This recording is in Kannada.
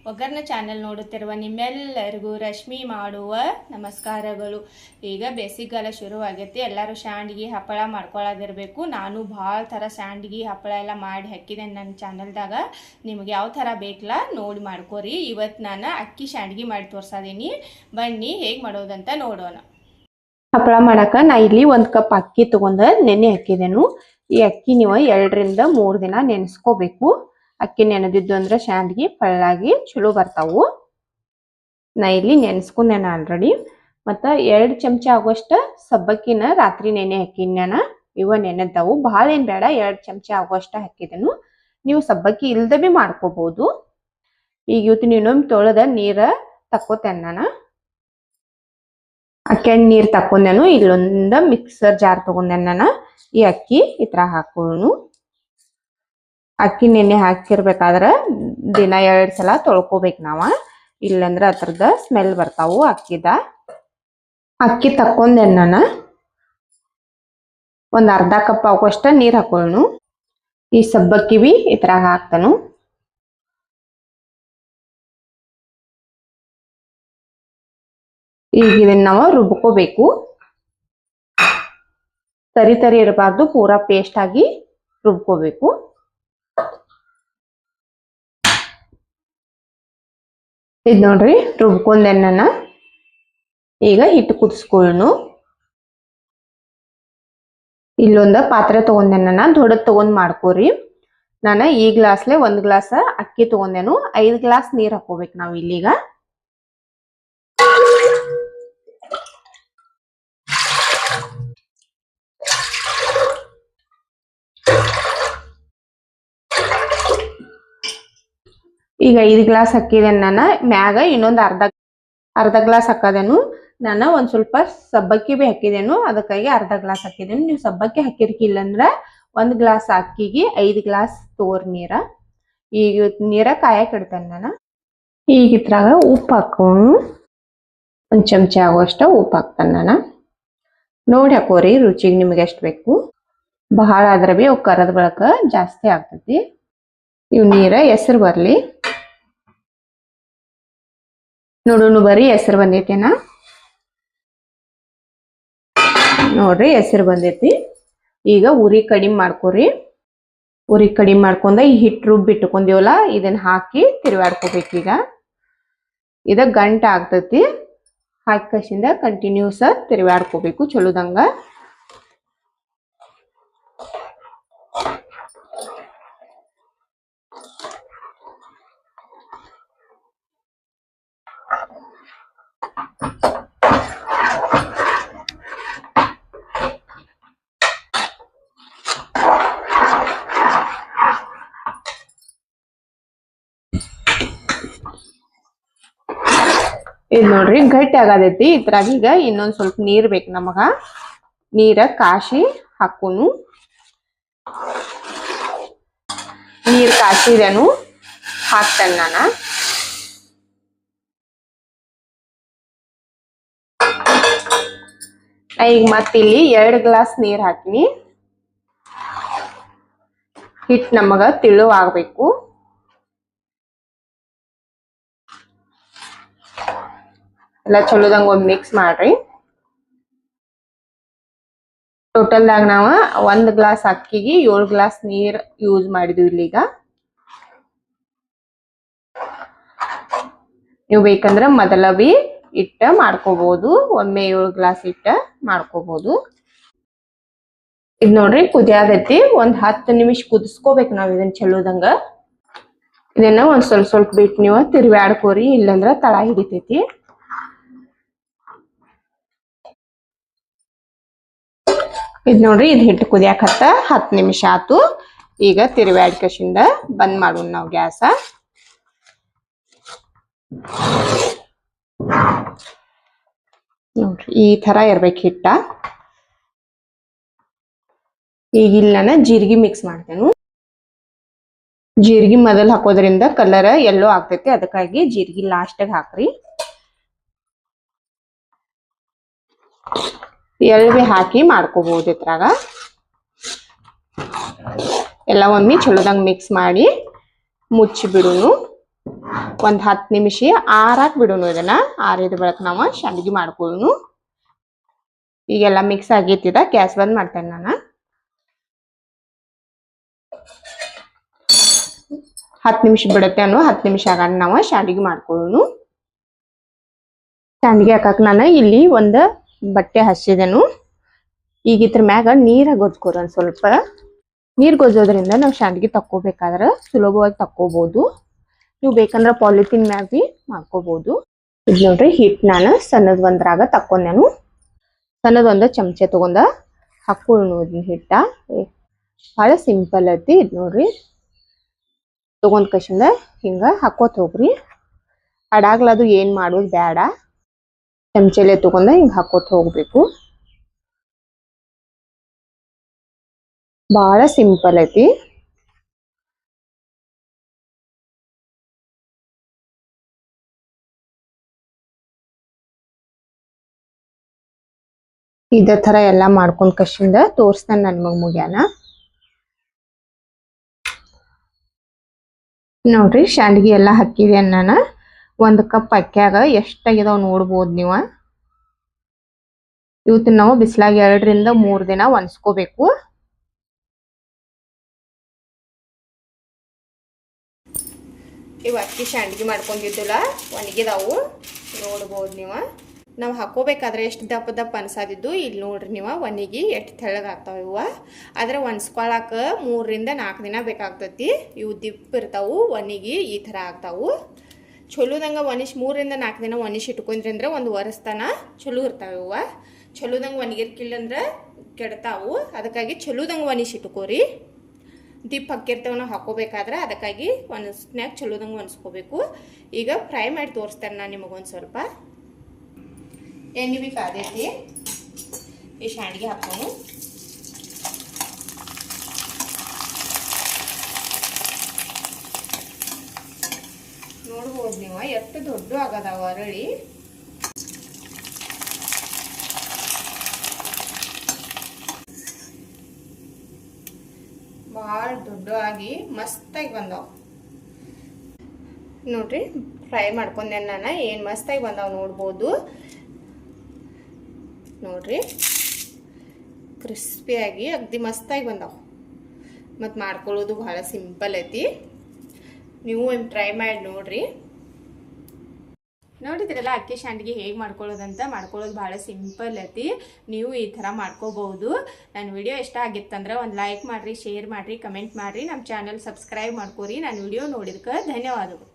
ಒಗ್ಗರ್ನ ಚಾನೆಲ್ ನೋಡುತ್ತಿರುವ ನಿಮ್ಮೆಲ್ಲರಿಗೂ ರಶ್ಮಿ ಮಾಡುವ ನಮಸ್ಕಾರಗಳು. ಈಗ ಬೇಸಿಗೆಗಾಲ ಶುರುವಾಗೈತಿ. ಎಲ್ಲರೂ ಶಾಂಡ್ಗಿ ಹಪ್ಪಳ ಮಾಡ್ಕೊಳ್ಳೋದಿರಬೇಕು. ನಾನು ಭಾಳ ಥರ ಶಾಂಡ್ಗಿ ಹಪ್ಪಳ ಎಲ್ಲ ಮಾಡಿ ಹಾಕಿದೆ ನನ್ನ ಚಾನಲ್ದಾಗ. ನಿಮ್ಗೆ ಯಾವ ಥರ ಬೇಕಲ್ಲ ನೋಡಿ ಮಾಡ್ಕೋರಿ. ಇವತ್ತು ನಾನು ಅಕ್ಕಿ ಶಾಂಡ್ಗಿ ಮಾಡಿ ತೋರ್ಸೋದೀನಿ. ಬನ್ನಿ ಹೇಗೆ ಮಾಡೋದಂತ ನೋಡೋಣ. ಹಪ್ಪಳ ಮಾಡಕ್ಕೆ ನಾ ಇಲ್ಲಿ 1 ಕಪ್ ಅಕ್ಕಿ ತಗೊಂಡು ನೆನೆ ಹಾಕಿದೆನು. ಈ ಅಕ್ಕಿ ನೀವು 2 ರಿಂದ 3 ದಿನ ನೆನೆಸ್ಕೋಬೇಕು. ಅಕ್ಕಿ ನೆನೆದಿದ್ದು ಅಂದ್ರೆ ಶಾಂಡ್ಗಿ ಪಳ್ಳಾಗಿ ಚಲೋ ಬರ್ತಾವು. ನಾ ಇಲ್ಲಿ ನೆನೆಸ್ಕೊಂಡೇನ ಆಲ್ರೆಡಿ. ಮತ್ತು 2 ಚಮಚ ಆಗುವಷ್ಟು ಸಬ್ಬಕ್ಕಿನ ರಾತ್ರಿ ನೆನೆ ಹಾಕಿನ ನಾನು. ಇವ ನೆನೆದವು ಭಾಳ ಏನು ಬೇಡ, 2 ಚಮಚ ಆಗುವಷ್ಟು ಹಾಕಿದೆನು. ನೀವು ಸಬ್ಬಕ್ಕಿ ಇಲ್ದ ಭೀ ಮಾಡ್ಕೋಬಹುದು. ಈಗ ಇವತ್ತು ಇನ್ನೊಮ್ಮೆ ತೊಳೆದ ನೀರು ತಕ್ಕೋತೇನೆ ನಾನು. ಅಕ್ಕಿ ನೀರು ತಕೊಂಡೆನು. ಇಲ್ಲೊಂದು ಮಿಕ್ಸರ್ ಜಾರ್ ತಗೊಂಡೆನು ನಾನು. ಈ ಅಕ್ಕಿ ಈ ಥರ ಹಾಕೋನು. ಅಕ್ಕಿ ನೆನೆ ಹಾಕಿರ್ಬೇಕಾದ್ರೆ ದಿನ 2 ಸಲ ತೊಳ್ಕೊಬೇಕು ನಾವು. ಇಲ್ಲಂದ್ರೆ ಅದ್ರದ ಸ್ಮೆಲ್ ಬರ್ತಾವು ಅಕ್ಕಿದ. ಅಕ್ಕಿ ತಕೊಂಡೆನು ನಾನು. ಒಂದು ಅರ್ಧ ಕಪ್ ಆಗುವಷ್ಟು ನೀರು ಹಾಕೊಳ್ಳು. ಈ ಸಬ್ಬಕ್ಕಿ ಬಿ ಈ ಥರ ಹಾಕ್ತಾನು. ಈಗ ಇದನ್ನ ನಾವು ರುಬ್ಕೋಬೇಕು. ತರಿ ತರಿ ಇರಬಾರ್ದು, ಪೂರಾ ಪೇಸ್ಟ್ ಆಗಿ ರುಬ್ಕೋಬೇಕು. ಇದು ನೋಡ್ರಿ ರುಬ್ಕೊಂಡೆ ನಾನು. ಈಗ ಹಿಟ್ಟು ಕುದಿಸ್ಕೊಳ್ಳು. ಇಲ್ಲೊಂದು ಪಾತ್ರೆ ತಗೊಂಡೆ ನಾನು. ದೊಡ್ಡದು ತಗೊಂಡ್ ಮಾಡ್ಕೋರಿ. ನಾನು ಈ ಗ್ಲಾಸ್ಲೆ 1 ಗ್ಲಾಸ್ ಅಕ್ಕಿ ತಗೊಂಡೆನು. 5 ಗ್ಲಾಸ್ ನೀರು ಹಾಕೋಬೇಕು ನಾವು ಇಲ್ಲಿಗ. ಈಗ 5 ಗ್ಲಾಸ್ ಹಾಕಿದೇನು ನಾನು. ಮ್ಯಾಗ ಇನ್ನೊಂದು ಅರ್ಧ ಗ್ಲಾಸ್ ಹಾಕದೇನು ನಾನು. ಒಂದು ಸ್ವಲ್ಪ ಸಬ್ಬಕ್ಕಿ ಬಿ ಹಾಕಿದೇನು, ಅದಕ್ಕಾಗಿ ಅರ್ಧ ಗ್ಲಾಸ್ ಹಾಕಿದೇನು. ನೀವು ಸಬ್ಬಕ್ಕಿ ಹಾಕಿರ್ಕಿಲ್ಲ ಅಂದ್ರೆ 1 ಗ್ಲಾಸ್ ಅಕ್ಕಿಗೆ 5 ಗ್ಲಾಸ್ ತೋರ್ ನೀರ. ಈಗ ನೀರ ಕಾಯಕ್ಕೆ ಇಡ್ತೇನೆ ನಾನು. ಈಗ ಇದ್ರಾಗ ಉಪ್ಪು ಹಾಕೋನು. 1 ಚಮಚ ಆಗುವಷ್ಟು ಉಪ್ಪು ಹಾಕ್ತಾನೆ ನಾನು. ನೋಡಿ ಹಾಕೋರಿ ರುಚಿಗೆ ನಿಮಗೆ ಎಷ್ಟು ಬೇಕು. ಬಹಳ ಆದ್ರೆ ಬಿ ಅವು ಕರದ ಬಳಕ ಜಾಸ್ತಿ ಆಗ್ತೈತಿ. ಇವು ನೀರ ಹೆಸರು ಬರಲಿ. ನೋಡೋಣ ಬರೀ ಹೆಸರು ಬಂದೈತೇನ. ನೋಡ್ರಿ ಹೆಸರು ಬಂದೈತಿ. ಈಗ ಉರಿ ಕಡಿಮೆ ಮಾಡ್ಕೋರಿ. ಉರಿ ಕಡಿಮೆ ಮಾಡ್ಕೊಂಡ ಈ ಹಿಟ್ಟು ರುಬ್ಬಿಟ್ಕೊಂಡಿವಲ್ಲ ಇದನ್ನ ಹಾಕಿ ತಿರುವಾಡ್ಕೋಬೇಕೀಗ. ಇದ ಗಂಟೆ ಆಗ್ತೈತಿ. ಹಾಕಿ ಕಸಿಂದ ಕಂಟಿನ್ಯೂಸ್ ತಿರುವಾಡ್ಕೋಬೇಕು ಚಲೋದಂಗ. ಇದು ನೋಡ್ರಿ ಗಟ್ಟಿ ಆಗತೈತಿ. ಇದ್ರಾಗ ಈಗ ಇನ್ನೊಂದ್ ಸ್ವಲ್ಪ ನೀರ್ ಬೇಕು ನಮಗ. ನೀರ ಕಾಶಿ ಹಾಕೋನು. ನೀರ್ ಕಾಸಿದೇನು ಹಾಕ್ತೇನೆ ನಾನು. ಈಗ ಮತ್ತಿಲ್ಲಿ 2 ಗ್ಲಾಸ್ ನೀರ್ ಹಾಕಿನಿ. ಹಿಟ್ಟು ನಮಗ ತಿಳು ಆಗ್ಬೇಕು. ಎಲ್ಲ ಚಲೋದಂಗ ಒಂದ್ ಮಿಕ್ಸ್ ಮಾಡ್ರಿ. ಟೋಟಲ್ದಾಗ ನಾವ 1 ಗ್ಲಾಸ್ ಅಕ್ಕಿಗೆ 7 ಗ್ಲಾಸ್ ನೀರ್ ಯೂಸ್ ಮಾಡಿದ್ವಿ ಇಲ್ಲಿಗ. ನೀವು ಬೇಕಂದ್ರೆ ಮೊದಲ ಬಿ ಇಟ್ಟ ಮಾಡ್ಕೋಬಹುದು. ಒಮ್ಮೆ 7 ಗ್ಲಾಸ್ ಇಟ್ಟ ಮಾಡ್ಕೋಬಹುದು. ಇದ್ ನೋಡ್ರಿ ಕುದಿಯಾದೈತಿ. 10 ನಿಮಿಷ ಕುದಿಸ್ಕೋಬೇಕು ನಾವ್ ಇದನ್ನ ಚಲೋದಂಗ. ಇದನ್ನ ಒಂದ್ ಸ್ವಲ್ಪ ಬಿಟ್ಟು ನೀವು ತಿರುವಾಡ್ಕೋರಿ, ಇಲ್ಲಂದ್ರ ತಳ ಹಿಡಿತೈತಿ. ಇದ್ ನೋಡ್ರಿ ಇದು ಹಿಟ್ಟು ಕುದಿಯಾಕತ್ತ 10 ನಿಮಿಷ ಆತು. ಈಗ ತಿರುವಾಡ್ಕಸಿಂದ ಬಂದ್ ಮಾಡೋಣ ನಾವು ಗ್ಯಾಸ. ನೋಡ್ರಿ ಈ ತರ ಇರ್ಬೇಕು ಹಿಟ್ಟ. ಈಗ ಇಲ್ಲಿ ನಾನು ಜೀರಿಗೆ ಮಿಕ್ಸ್ ಮಾಡ್ತೇನೆ. ಜೀರಿಗೆ ಮೊದಲು ಹಾಕೋದ್ರಿಂದ ಕಲರ್ ಎಲ್ಲೋ ಆಗ್ತೈತಿ, ಅದಕ್ಕಾಗಿ ಜೀರಿಗೆ ಲಾಸ್ಟಿಗೆ ಹಾಕ್ರಿ. ಎಳ್ಳು ಹಾಕಿ ಮಾಡ್ಕೋಬಹುದು ಇದ್ರಾಗ. ಎಲ್ಲ ಒಮ್ಮೆ ಚಲೋದಂಗ ಮಿಕ್ಸ್ ಮಾಡಿ ಮುಚ್ಚಿ ಬಿಡುನು. ಒಂದು 10 ನಿಮಿಷ ಆರಾಕ್ ಬಿಡೋನು. ಇದನ್ನ ಆರಿದ ಬಳಿಕ ನಾವು ಶಾಂಡ್ಗಿ ಮಾಡ್ಕೊಳ್ಳೋನು. ಈಗೆಲ್ಲ ಮಿಕ್ಸ್ ಆಗೈತಿದ. ಗ್ಯಾಸ್ ಬಂದ್ ಮಾಡ್ತೇನೆ ನಾನು. 10 ನಿಮಿಷ ಬಿಡುತ್ತೆ ಅನ್ನೋ 10 ನಿಮಿಷ ಆಗಾನ ನಾವು ಶಾಂಡ್ಗಿ ಮಾಡ್ಕೊಳ್ಳೋನು. ಶಾಂಡ್ಗಿ ಹಾಕಕ್ ನಾನು ಇಲ್ಲಿ ಒಂದು ಬಟ್ಟೆ ಹಸಿದೆನು. ಈಗ ಇದ್ರ ಮ್ಯಾಗ ನೀರ ಗೊಜ್ಕೋರು. ಒಂದು ಸ್ವಲ್ಪ ನೀರು ಗೊಜ್ಜೋದ್ರಿಂದ ನಾವು ಶಾಂಡ್ಗಿ ತಕ್ಕೋಬೇಕಾದ್ರೆ ಸುಲಭವಾಗಿ ತಕ್ಕೋಬಹುದು. ನೀವು ಬೇಕಂದ್ರೆ ಪಾಲಿಥಿನ್ ಮ್ಯಾಗ ಬಿ ಮಾಡ್ಕೋಬಹುದು. ಇದು ನೋಡ್ರಿ ಹಿಟ್ಟು ನಾನು ಸಣ್ಣದ ಒಂದ್ರಾಗ ತಕ್ಕೊಂಡೆನು. ಸಣ್ಣದ ಒಂದು ಚಮಚೆ ತಗೊಂಡ ಹಾಕೊಳ್ಳೋಣ ಇದನ್ನ ಹಿಟ್ಟ. ಭಾಳ ಸಿಂಪಲ್ ಐತಿ ಇದು ನೋಡ್ರಿ. ತಗೊಂಡ್ ಕಶಿಂದ ಹಿಂಗ ಹಾಕೋತ ಹೋಗ್ರಿ. ಅಡಾಗ್ಲದು ಏನ್ ಮಾಡೋದು ಬೇಡ. ಚಮಚೆಲೆ ತಗೊಂಡ ಹಿಂಗ ಹಾಕೋತ ಹೋಗ್ಬೇಕು. ಭಾಳ ಸಿಂಪಲ್ ಐತಿ. ಇದೇ ತರ ಎಲ್ಲಾ ಮಾಡ್ಕೊಂಡ್ ಕಶಿಂದ ತೋರ್ಸ್ತಾನೆ ನನ್ ಮಗ ಮುಗ್ಯಾನ. ನೋಡ್ರಿ ಶಾಂಡ್ಗಿ ಎಲ್ಲಾ ಹಾಕಿದೆ ನಾನು. 1 ಕಪ್ ಅಕ್ಕ್ಯಾಗ ಎಷ್ಟಾಗಿದಾವ್ ನೋಡ್ಬೋದು ನೀವು. ಇವತ್ತು ನಾವು ಬಿಸಿಲಾಗ 2 ರಿಂದ 3 ದಿನ ಒಣಸ್ಕೋಬೇಕು. ಇವು ಅಕ್ಕಿ ಶಾಂಡ್ಗಿ ಮಾಡ್ಕೊಂಡಿದ್ದಿಲ್ಲ ಒಣಗಿದಾವು ನೋಡ್ಬೋದು ನೀವು. ನಾವು ಹಾಕೋಬೇಕಾದ್ರೆ ಎಷ್ಟು ದಪ್ಪ ದಪ್ಪ ಅನ್ಸಾದಿದ್ದು ಇಲ್ಲಿ ನೋಡ್ರಿ ನೀವು. ಒಣಗಿ ಎಷ್ಟು ತೆಳ್ಳಗಾಗ್ತಾವ ಇವ. ಆದ್ರೆ ಒಣಸ್ಕೊಳಕ 3 ರಿಂದ 4 ದಿನ ಬೇಕಾಗ್ತೈತಿ. ಇವು ದಿಪ್ಪ ಇರ್ತಾವು. ಒಣಗಿ ಈ ಥರ ಆಗ್ತಾವು. ಚಲೋದಂಗೆ 3 ರಿಂದ 4 ದಿನ ಒಣಸಿ ಇಟ್ಕೊಂಡ್ರಿ ಅಂದ್ರೆ 1 ವರ್ಷತನ ಚಲೋ ಇರ್ತಾವೆ ಇವ. ಚಲೋದಂಗೆ ಒಣಗಿರ್ಕಿಲ್ಲಂದ್ರೆ ಕೆಡ್ತಾವು. ಅದಕ್ಕಾಗಿ ಚಲೋದಂಗೆ ಒಣಸಿ ಇಟ್ಕೋರಿ. ದಿಪ್ಪ ಹಾಕಿರ್ತೇವೆ ನಾವು ಹಾಕೋಬೇಕಾದ್ರೆ. ಅದಕ್ಕಾಗಿ ಒಣಸ್ನ್ಯಾಗ ಚಲೋದಂಗೆ ಒಣಸ್ಕೋಬೇಕು. ಈಗ ಫ್ರೈ ಮಾಡಿ ತೋರಿಸ್ತೇನೆ ನಾನು ನಿಮಗೊಂದು ಸ್ವಲ್ಪ. ಎಣ್ಣೆ ಬಿ ಕಾದೈತಿ. ಈ ಶಾಂಡ್ಗಿ ಹಾಕೋನು. ನೋಡ್ಬೋದು ನೀವು ಎಷ್ಟು ದೊಡ್ಡ ಆಗದಾವ ಅರಳಿ. ಭಾಳ ದೊಡ್ಡ ಆಗಿ ಮಸ್ತಾಗಿ ಬಂದಾವ ನೋಡ್ರಿ. ಫ್ರೈ ಮಾಡ್ಕೊಂಡೆ ನಾನು. ಏನು ಮಸ್ತಾಗಿ ಬಂದಾವ ನೋಡ್ಬೋದು ನೋಡ್ರಿ. ಕ್ರಿಸ್ಪಿಯಾಗಿ ಅಗ್ದಿ ಮಸ್ತಾಗಿ ಬಂದಾವ. ಮತ್ತು ಮಾಡ್ಕೊಳ್ಳೋದು ಭಾಳ ಸಿಂಪಲ್ ಐತಿ. ನೀವು ಟ್ರೈ ಮಾಡಿ ನೋಡ್ರಿ. ನೋಡಿದ್ರಲ್ಲ ಅಕ್ಕಿ ಶಾಂಡ್ಗಿ ಹೇಗೆ ಮಾಡ್ಕೊಳ್ಳೋದಂತ. ಮಾಡ್ಕೊಳ್ಳೋದು ಭಾಳ ಸಿಂಪಲ್ ಐತಿ. ನೀವು ಈ ಥರ ಮಾಡ್ಕೋಬಹುದು. ನನ್ನ ವಿಡಿಯೋ ಇಷ್ಟ ಆಗಿತ್ತಂದ್ರೆ ಒಂದು ಲೈಕ್ ಮಾಡಿರಿ, ಶೇರ್ ಮಾಡಿರಿ, ಕಮೆಂಟ್ ಮಾಡಿರಿ. ನಮ್ಮ ಚಾನಲ್ ಸಬ್ಸ್ಕ್ರೈಬ್ ಮಾಡ್ಕೋರಿ. ನನ್ನ ವಿಡಿಯೋ ನೋಡಿದ್ಕೆ ಧನ್ಯವಾದಗಳು.